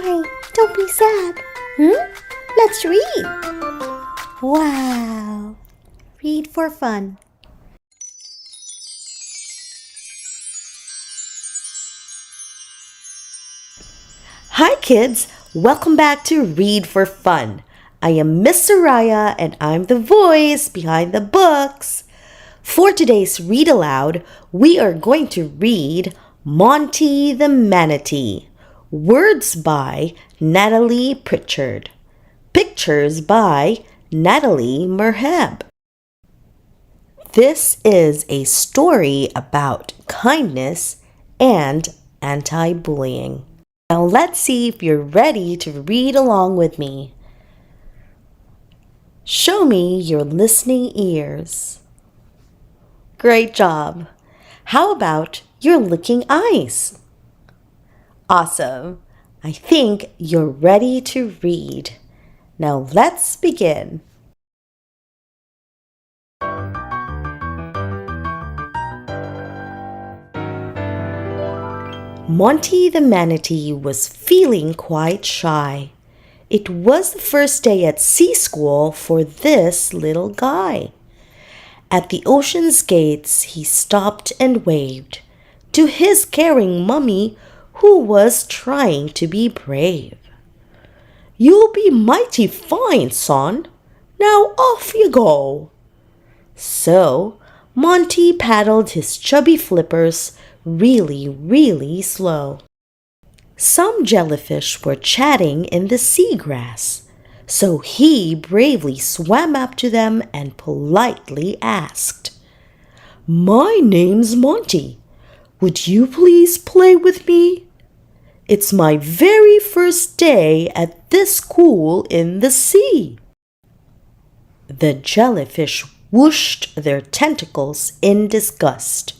cry. Don't be sad. Let's read. Wow. Read for fun. Hi kids, welcome back to Read for Fun. I am Miss Soraya and I'm the voice behind the books. For today's Read Aloud, we are going to read Monty the Manatee. Words by Natalie Pritchard. Pictures by Natalie Merheb. This is a story about kindness and anti-bullying. Now let's see if you're ready to read along with me. Show me your listening ears. Great job. How about your licking eyes? Awesome. I think you're ready to read. Now let's begin. Monty the Manatee was feeling quite shy. It was the first day at sea school for this little guy. At the ocean's gates, he stopped and waved to his caring mummy, who was trying to be brave. "You'll be mighty fine, son. Now off you go." So Monty paddled his chubby flippers really slow. Some jellyfish were chatting in the seagrass, so he bravely swam up to them and politely asked, "My name's Monty. Would you please play with me? It's my very first day at this school in the sea." The jellyfish whooshed their tentacles in disgust.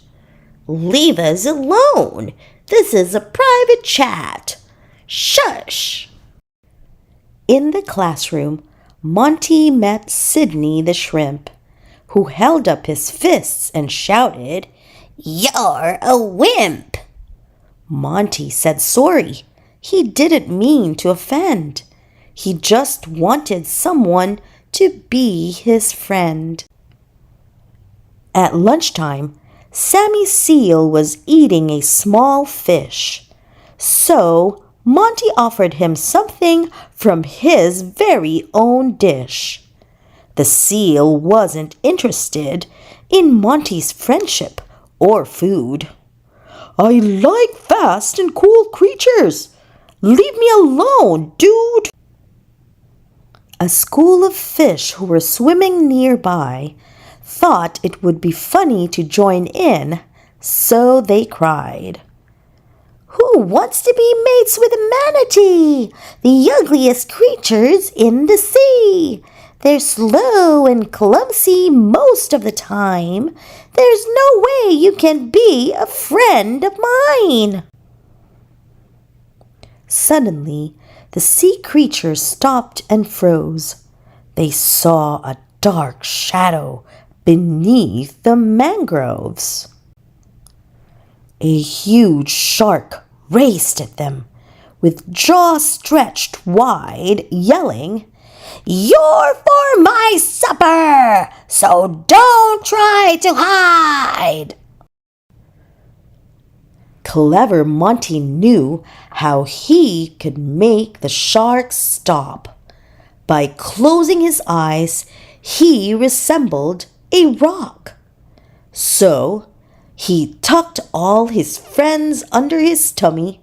"Leave us alone. This is a private chat. Shush!" In the classroom, Monty met Sydney the shrimp, who held up his fists and shouted, "You're a wimp!" Monty said sorry. He didn't mean to offend. He just wanted someone to be his friend. At lunchtime, Sammy Seal was eating a small fish, so Monty offered him something from his very own dish. The seal wasn't interested in Monty's friendship or food. "I like fast and cool creatures. Leave me alone, dude." A school of fish who were swimming nearby thought it would be funny to join in, so they cried, "Who wants to be mates with a manatee? The ugliest creatures in the sea. They're slow and clumsy most of the time. There's no way you can be a friend of mine." Suddenly, the sea creatures stopped and froze. They saw a dark shadow beneath the mangroves. A huge shark raced at them, with jaws stretched wide, yelling, "You're for my supper, so don't try to hide!" Clever Monty knew how he could make the shark stop. By closing his eyes, he resembled a rock. So he tucked all his friends under his tummy,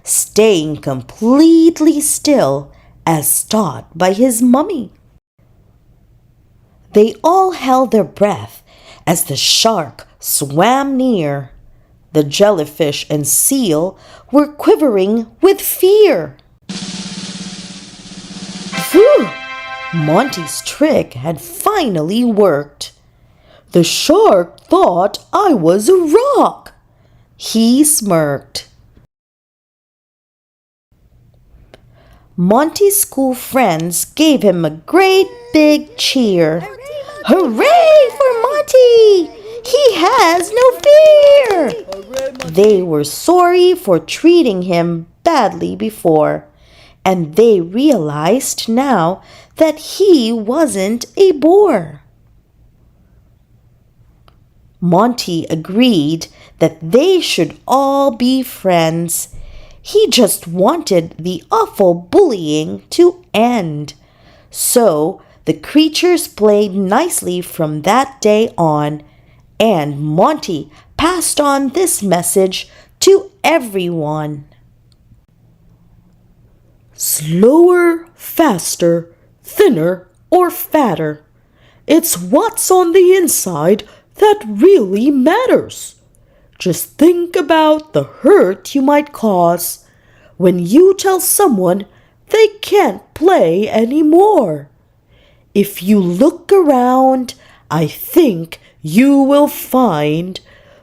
staying completely still as taught by his mummy. They all held their breath as the shark swam near. The jellyfish and seal were quivering with fear. Phew! Monty's trick had finally worked. The shark thought I was a rock. He smirked. Monty's school friends gave him a great big cheer. Hooray for Monty! He has no fear! They were sorry for treating him badly before, and they realized now that he wasn't a bore. Monty agreed that they should all be friends. He just wanted the awful bullying to end. So the creatures played nicely from that day on, and Monty passed on this message to everyone. Slower, faster, thinner, or fatter. It's what's on the inside that really matters. Just think about the hurt you might cause when you tell someone they can't play anymore. If you look around, I think you will find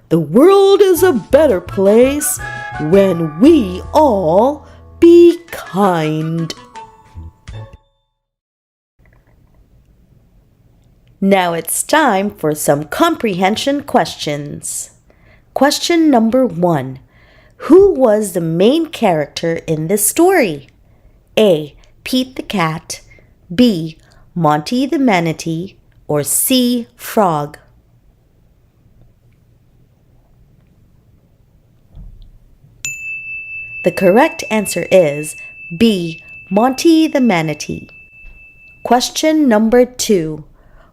the world is a better place when we all be kind. Now it's time for some comprehension questions. Question number 1. Who was the main character in this story? A. Pete the cat, B. Monty the Manatee, or C. Frog? The correct answer is B. Monty the Manatee. Question number 2.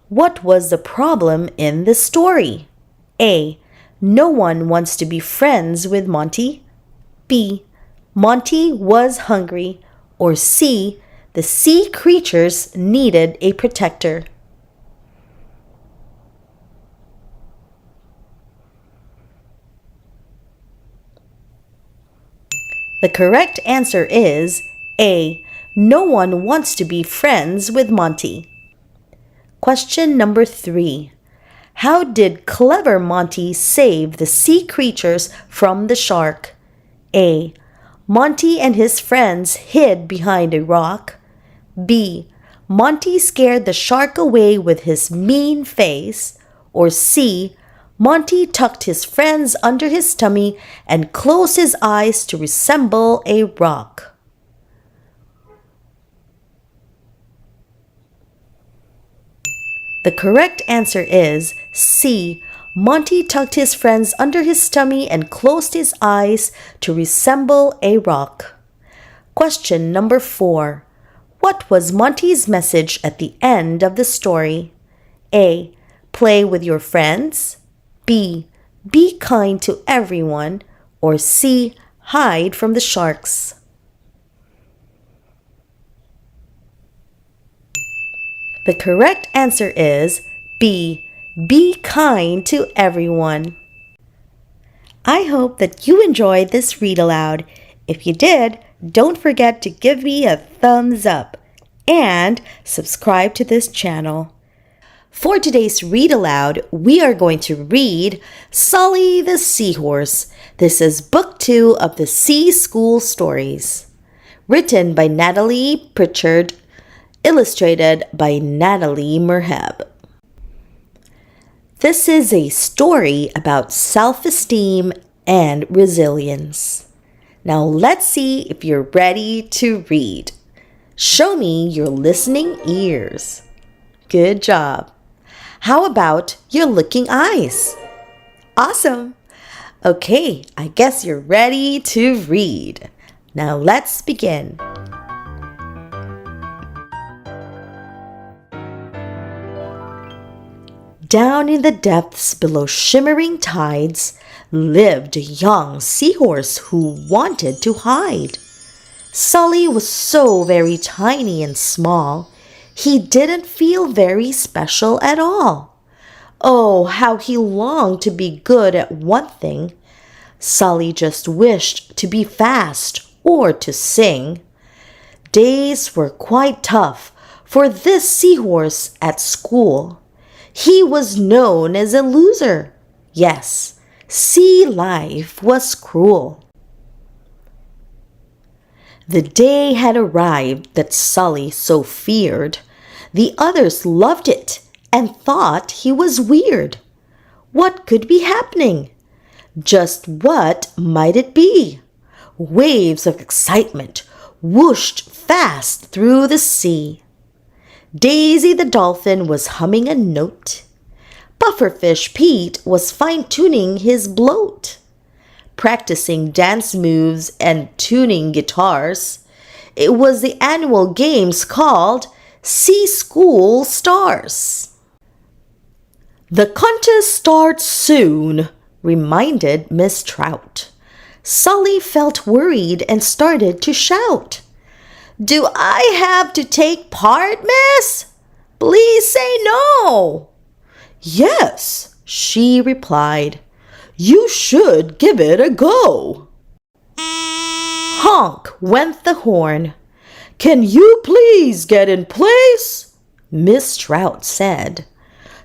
What was the problem in the story? A. No one wants to be friends with Monty. B. Monty was hungry. Or C. The sea creatures needed a protector. The correct answer is A. No one wants to be friends with Monty. Question number 3. How did clever Monty save the sea creatures from the shark? A. Monty and his friends hid behind a rock. B. Monty scared the shark away with his mean face. Or C. Monty tucked his friends under his tummy and closed his eyes to resemble a rock. The correct answer is C. Monty tucked his friends under his tummy and closed his eyes to resemble a rock. Question number 4. What was Monty's message at the end of the story? A. Play with your friends. B. Be kind to everyone. Or C. Hide from the sharks. The correct answer is B. Be kind to everyone. I hope that you enjoyed this read aloud. If you did, don't forget to give me a thumbs up and subscribe to this channel. For today's read aloud, we are going to read Sully the Seahorse. This is Book 2 of the Sea School Stories. Written by Natalie Pritchard. Illustrated by Natalie Merhab. This is a story about self-esteem and resilience. Now let's see if you're ready to read. Show me your listening ears. Good job. How about your looking eyes? Awesome. Okay, I guess you're ready to read. Now let's begin. Down in the depths below shimmering tides lived a young seahorse who wanted to hide. Sully was so very tiny and small, he didn't feel very special at all. Oh, how he longed to be good at one thing. Sully just wished to be fast or to sing. Days were quite tough for this seahorse at school. He was known as a loser. Yes, sea life was cruel. The day had arrived that Sully so feared. The others loved it and thought he was weird. What could be happening? Just what might it be? Waves of excitement, whooshed fast through the sea. Daisy the Dolphin was humming a note. Pufferfish Pete was fine-tuning his bloat, practicing dance moves and tuning guitars. It was the annual games called Sea School Stars. "The contest starts soon," reminded Miss Trout. Sully felt worried and started to shout. "Do I have to take part, miss? Please say no." "Yes," she replied. "You should give it a go." Honk went the horn. "Can you please get in place?" Miss Trout said.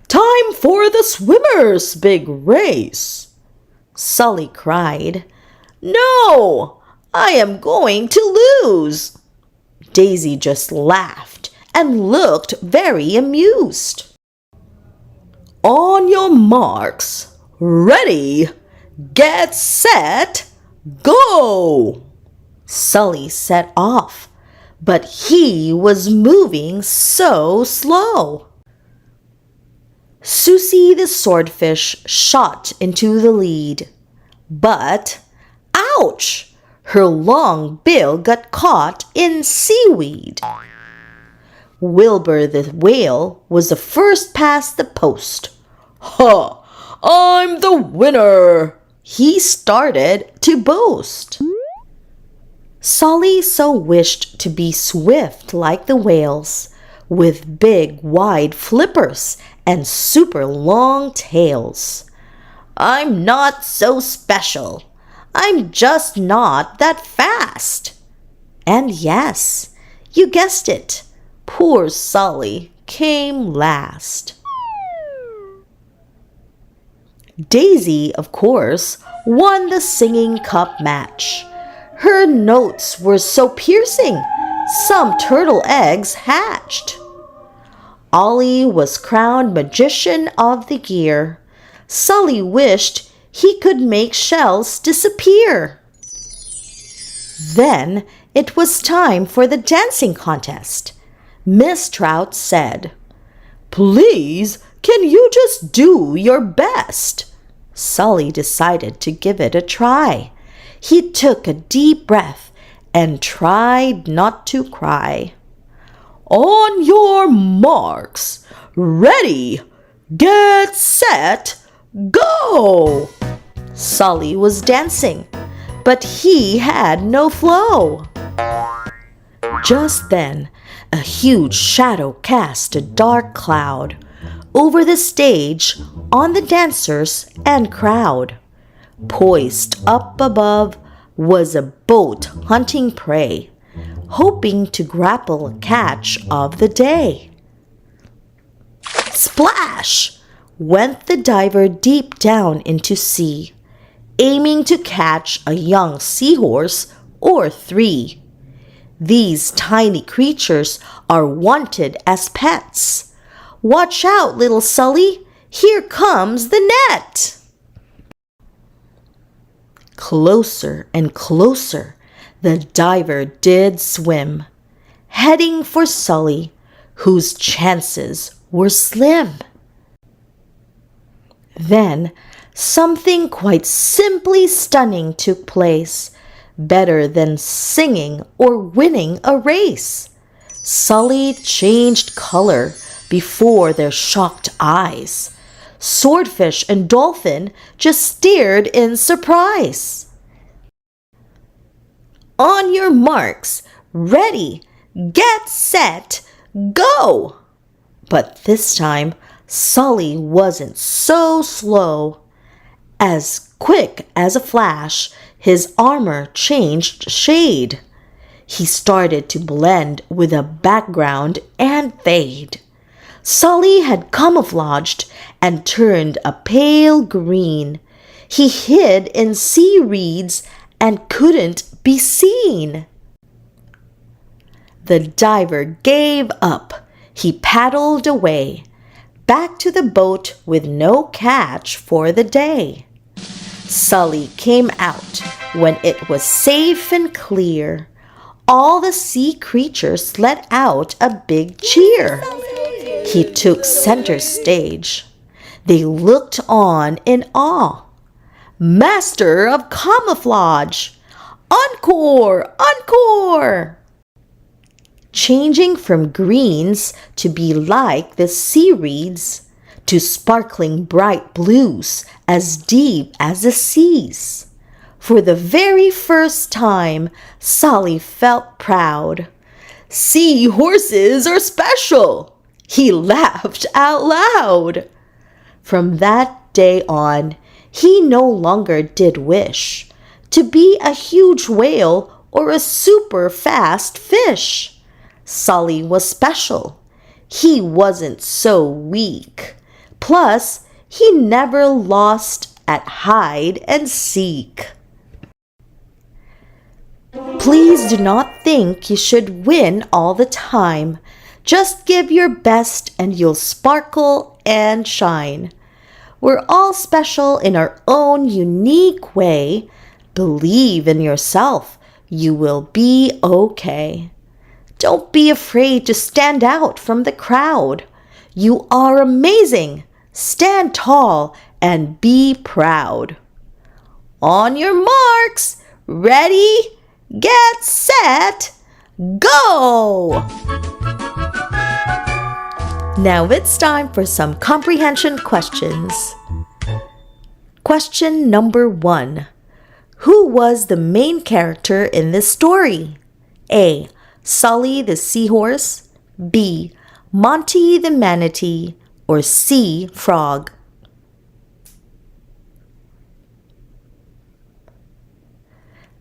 "Time for the swimmers' big race." Sully cried, "No, I am going to lose." Daisy just laughed and looked very amused. "On your marks, ready, get set, go!" Sully set off, but he was moving so slow. Susie the swordfish shot into the lead, but ouch! Her long bill got caught in seaweed. Wilbur the whale was the first past the post. "Ha! I'm the winner!" he started to boast. Sully so wished to be swift like the whales, with big wide flippers and super long tails. "I'm not so special. I'm just not that fast." And yes, you guessed it, poor Sully came last. Daisy, of course, won the singing cup match. Her notes were so piercing, some turtle eggs hatched. Ollie was crowned Magician of the Year. Sully wished he could make shells disappear. Then it was time for the dancing contest. Miss Trout said, "Please, can you just do your best?" Sully decided to give it a try. He took a deep breath and tried not to cry. "On your marks, ready, get set, go!" Sully was dancing, but he had no flow. Just then, a huge shadow cast a dark cloud over the stage, on the dancers and crowd. Poised up above was a boat hunting prey, hoping to grapple a catch of the day. Splash! Went the diver deep down into sea, aiming to catch a young seahorse or three. These tiny creatures are wanted as pets. Watch out, little Sully, here comes the net. Closer and closer the diver did swim, heading for Sully, whose chances were slim. Then something quite simply stunning took place, better than singing or winning a race. Sully changed color before their shocked eyes. Swordfish and dolphin just stared in surprise. On your marks, ready, get set, go! But this time, Sully wasn't so slow. As quick as a flash, his armor changed shade. He started to blend with a background and fade. Sully had camouflaged and turned a pale green. He hid in sea reeds and couldn't be seen. The diver gave up. He paddled away, back to the boat with no catch for the day. Sully came out when it was safe and clear. all the sea creatures let out a big cheer. He took center stage. They looked on in awe. Master of camouflage! Encore! Encore! Changing from greens to be like the sea reeds, to sparkling bright blues as deep as the seas. For the very first time, Sully felt proud. Sea horses are special! He laughed out loud. From that day on, he no longer did wish to be a huge whale or a super fast fish. Sully was special. He wasn't so weak. Plus, he never lost at hide and seek. Please do not think you should win all the time. Just give your best and you'll sparkle and shine. We're all special in our own unique way. Believe in yourself. You will be okay. Don't be afraid to stand out from the crowd. You are amazing. Stand tall and be proud. On your marks, ready, get set, go! Now it's time for some comprehension questions. Question number 1. Who was the main character in this story? A. Sully the Seahorse, B. Monty the Manatee, or C. Frog?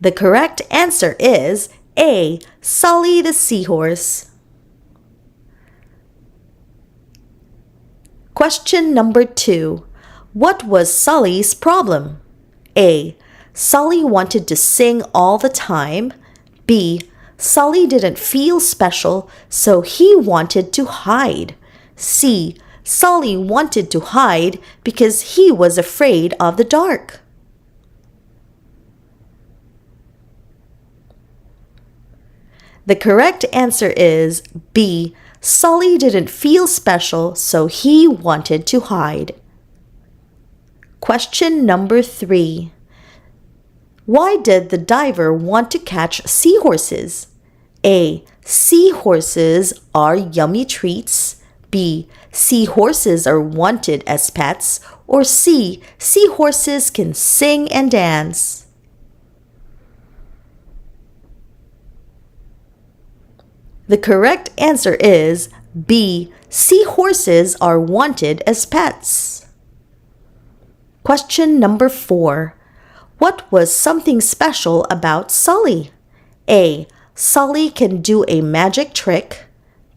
The correct answer is A. Sully the Seahorse. Question number 2. What was Sully's problem? A. Sully wanted to sing all the time. B. Sully didn't feel special, so he wanted to hide. C. Sully wanted to hide because he was afraid of the dark. The correct answer is B. Sully didn't feel special, so he wanted to hide. Question number 3. Why did the diver want to catch seahorses? A. Seahorses are yummy treats. B. Seahorses are wanted as pets. Or C. Seahorses can sing and dance. The correct answer is B. Seahorses are wanted as pets. Question number 4. What was something special about Sully? A. Sully can do a magic trick.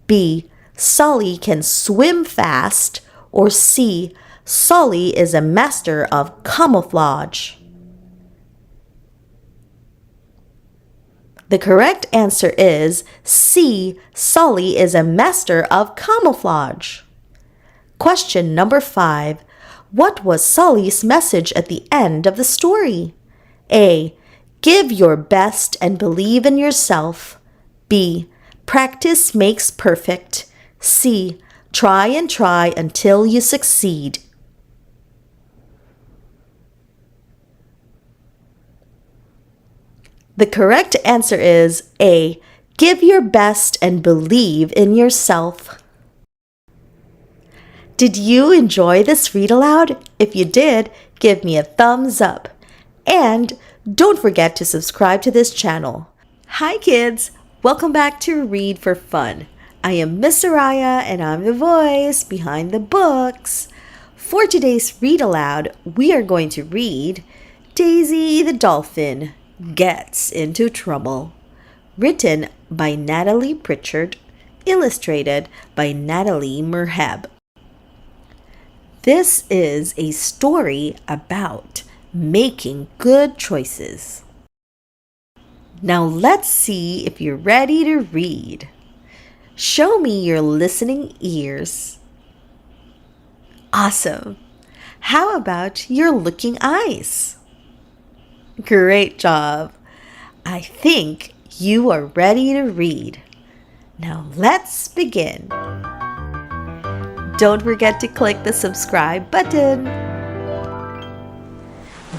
B. Sully can swim fast. Or C. Sully is a master of camouflage. The correct answer is C. Sully is a master of camouflage. Question number 5. What was Sully's message at the end of the story? A. Give your best and believe in yourself. B. Practice makes perfect. C. Try and try until you succeed. The correct answer is A. Give your best and believe in yourself. Did you enjoy this read aloud? If you did, give me a thumbs up. And don't forget to subscribe to this channel. Hi kids! Welcome back to Read for Fun. I am Miss Soraya and I'm the voice behind the books. For today's read aloud, we are going to read Daisy the Dolphin Gets into Trouble. Written by Natalie Pritchard, illustrated by Natalie Merheb. This is a story about making good choices. Now let's see if you're ready to read. Show me your listening ears. Awesome! How about your looking eyes? Great job! I think you are ready to read. Now let's begin. Don't forget to click the subscribe button.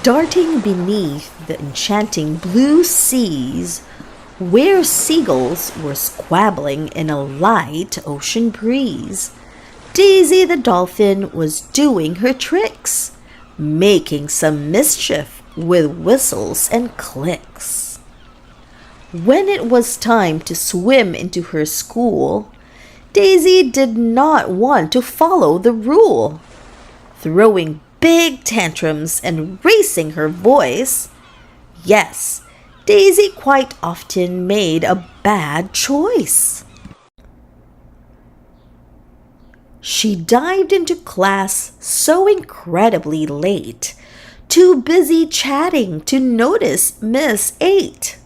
Darting beneath the enchanting blue seas, where seagulls were squabbling in a light ocean breeze, Daisy the Dolphin was doing her tricks, making some mischief with whistles and clicks. When it was time to swim into her school, Daisy did not want to follow the rule. Throwing big tantrums and raising her voice, yes, Daisy quite often made a bad choice. She dived into class so incredibly late, too busy chatting to notice Miss 8.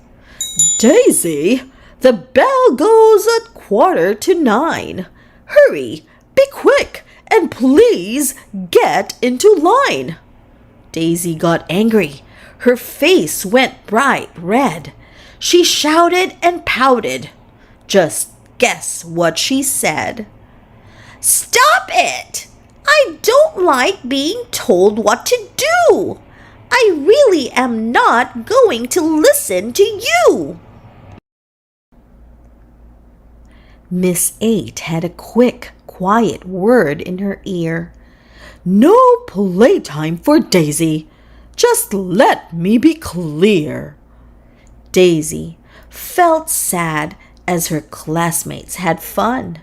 "Daisy, the bell goes at 8:45. Hurry, be quick, and please get into line." Daisy got angry. Her face went bright red. She shouted and pouted. Just guess what she said. "Stop it! I don't like being told what to do. I really am not going to listen to you." Miss 8 had a quick, quiet word in her ear. "No playtime for Daisy. Just let me be clear." Daisy felt sad as her classmates had fun.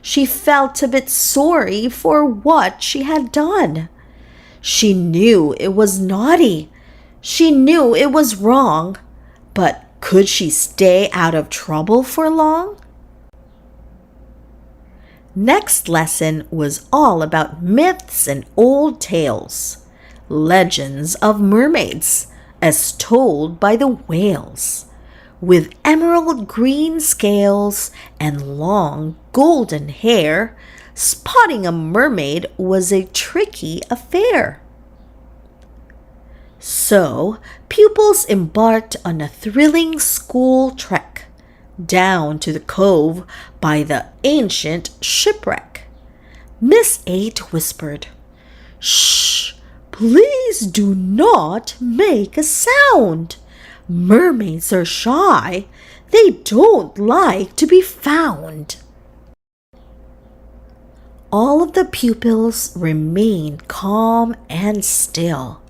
She felt a bit sorry for what she had done. She knew it was naughty. She knew it was wrong. But could she stay out of trouble for long? Next lesson was all about myths and old tales, legends of mermaids, as told by the whales. With emerald green scales and long golden hair, spotting a mermaid was a tricky affair. So, pupils embarked on a thrilling school trek down to the cove by the ancient shipwreck. Miss 8 whispered, "Shh! Please do not make a sound. Mermaids are shy. They don't like to be found." All of the pupils remained calm and still.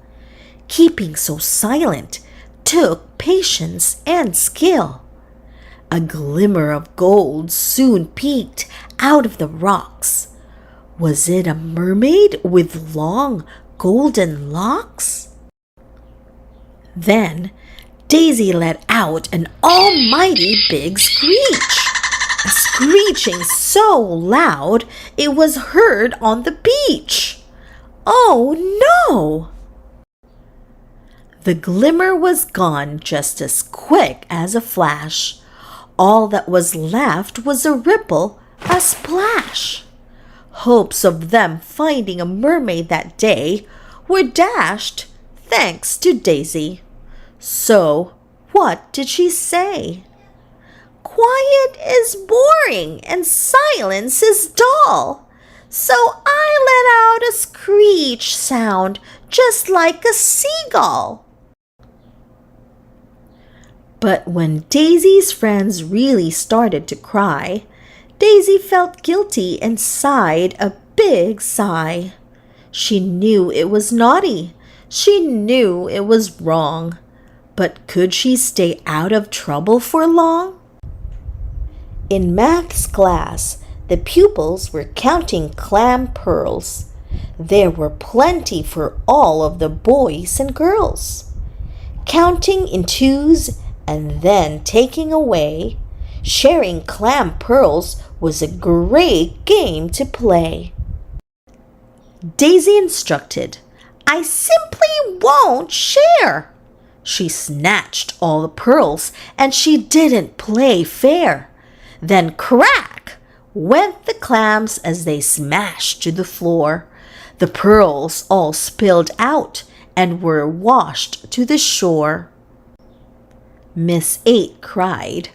Keeping so silent took patience and skill. A glimmer of gold soon peeked out of the rocks. Was it a mermaid with long golden locks? Then Daisy let out an almighty big screech, a screeching so loud it was heard on the beach. Oh no! The glimmer was gone just as quick as a flash. All that was left was a ripple, a splash. Hopes of them finding a mermaid that day were dashed, thanks to Daisy. So, what did she say? "Quiet is boring and silence is dull. So I let out a screech sound just like a seagull." But when Daisy's friends really started to cry, Daisy felt guilty and sighed a big sigh. She knew it was naughty. She knew it was wrong. But could she stay out of trouble for long? In maths class, the pupils were counting clam pearls. There were plenty for all of the boys and girls. Counting in twos and then taking away, sharing clam pearls was a great game to play. Daisy instructed, "I simply won't share." She snatched all the pearls and she didn't play fair. Then crack went the clams as they smashed to the floor. The pearls all spilled out and were washed to the shore. Miss 8 cried.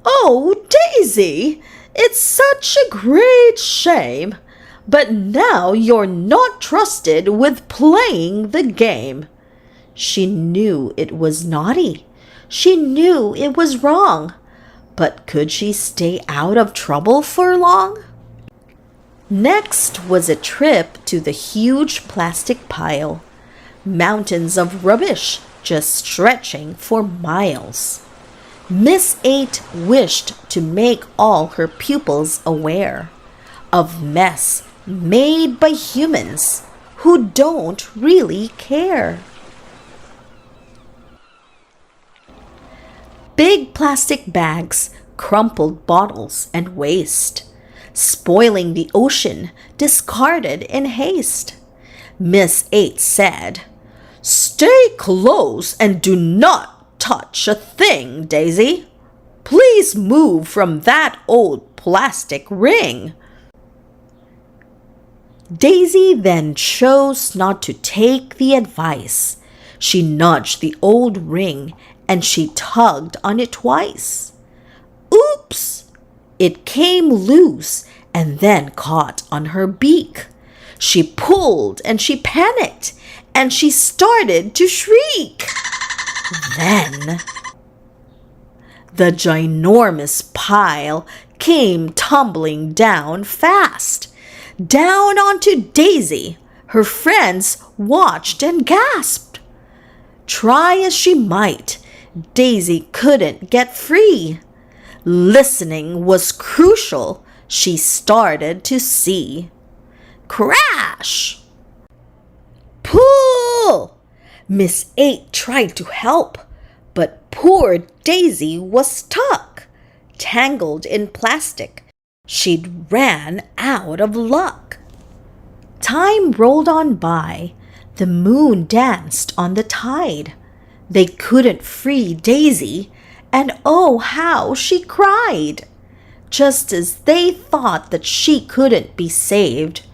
"Oh, Daisy, it's such a great shame. But now you're not trusted with playing the game." She knew it was naughty. She knew it was wrong. But could she stay out of trouble for long? Next was a trip to the huge plastic pile. Mountains of rubbish just stretching for miles. Miss 8 wished to make all her pupils aware of mess made by humans who don't really care. Big plastic bags, crumpled bottles, and waste, spoiling the ocean, discarded in haste. Miss 8 said, "Stay close and do not touch a thing, Daisy. Please move from that old plastic ring." Daisy then chose not to take the advice. She nudged the old ring and she tugged on it twice. Oops! It came loose and then caught on her beak. She pulled and she panicked and she started to shriek. Then the ginormous pile came tumbling down fast. Down onto Daisy. Her friends watched and gasped. Try as she might, Daisy couldn't get free. Listening was crucial, she started to see. Crash! Pull! Miss 8 tried to help, but poor Daisy was stuck, tangled in plastic. She'd ran out of luck. Time rolled on by. The moon danced on the tide. They couldn't free Daisy, and oh, how she cried. Just as they thought that she couldn't be saved,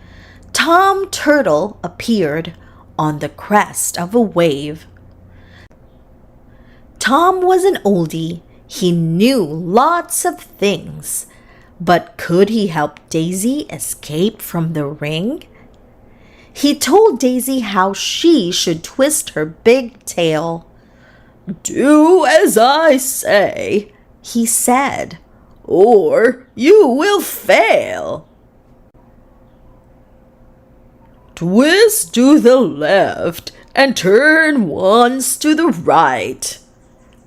Tom Turtle appeared on the crest of a wave. Tom was an oldie. He knew lots of things. But could he help Daisy escape from the ring? He told Daisy how she should twist her big tail. "Do as I say," he said, "or you will fail. Twist to the left and turn once to the right.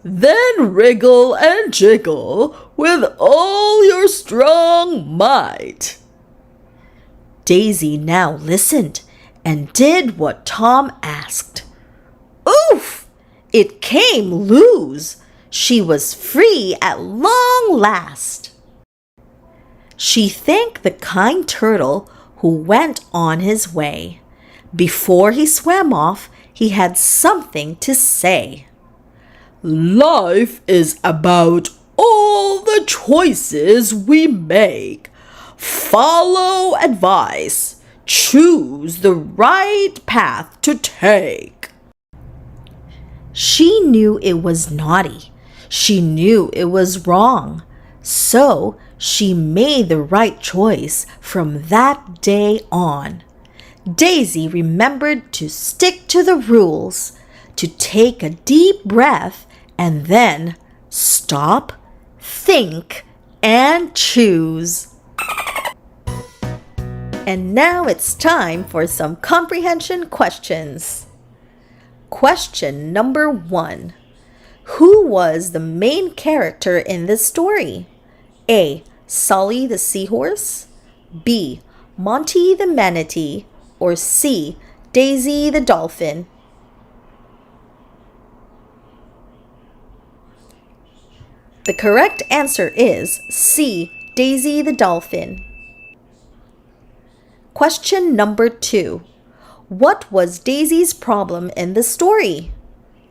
Then wriggle and jiggle with all your strong might." Daisy now listened and did what Tom asked. Oof! It came loose. She was free at long last. She thanked the kind turtle who went on his way. Before he swam off, he had something to say. "Life is about all the choices we make. Follow advice. Choose the right path to take." She knew it was naughty. She knew it was wrong. So she made the right choice from that day on. Daisy remembered to stick to the rules, to take a deep breath, and then stop, think, and choose. And now it's time for some comprehension questions. Question number 1. Who was the main character in this story? A. Sully the Seahorse, B. Monty the Manatee, or C. Daisy the Dolphin? The correct answer is C. Daisy the Dolphin. Question number 2. What was Daisy's problem in the story?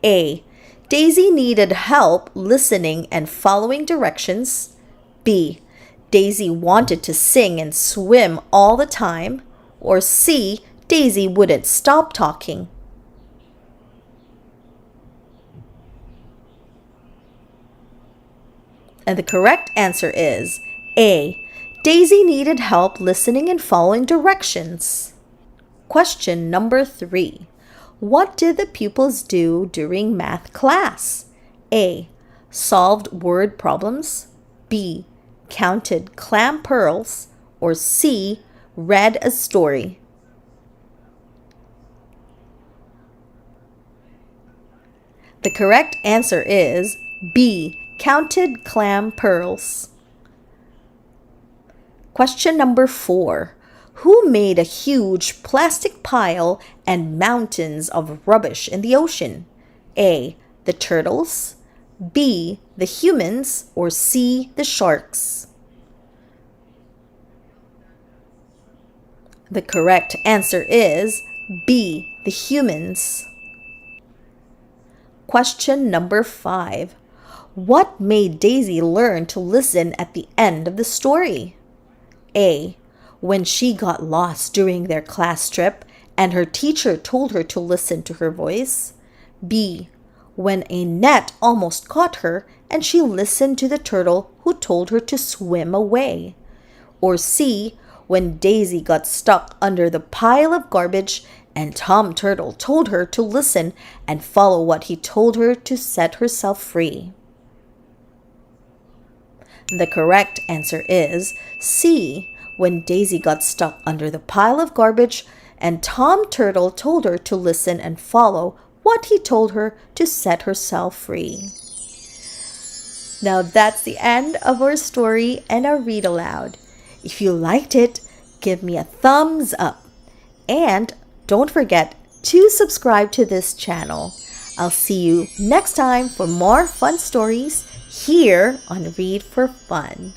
A. Daisy needed help listening and following directions. B. Daisy wanted to sing and swim all the time. Or C. Daisy wouldn't stop talking. And the correct answer is A. Daisy needed help listening and following directions. Question number 3. What did the pupils do during math class? A. Solved word problems. B. Counted clam pearls. Or C. Read a story. The correct answer is B. Counted clam pearls. Question number 4. Who made a huge plastic pile and mountains of rubbish in the ocean? A. The turtles. B. The humans. Or C. The sharks. The correct answer is B. The humans. Question number 5. What made Daisy learn to listen at the end of the story? A. When she got lost during their class trip and her teacher told her to listen to her voice. B. When a net almost caught her and she listened to the turtle who told her to swim away. Or C. When Daisy got stuck under the pile of garbage and Tom Turtle told her to listen and follow what he told her to set herself free. The correct answer is C. When Daisy got stuck under the pile of garbage and Tom Turtle told her to listen and follow what he told her to set herself free. Now that's the end of our story and our read aloud. If you liked it, give me a thumbs up. And don't forget to subscribe to this channel. I'll see you next time for more fun stories here on Read for Fun.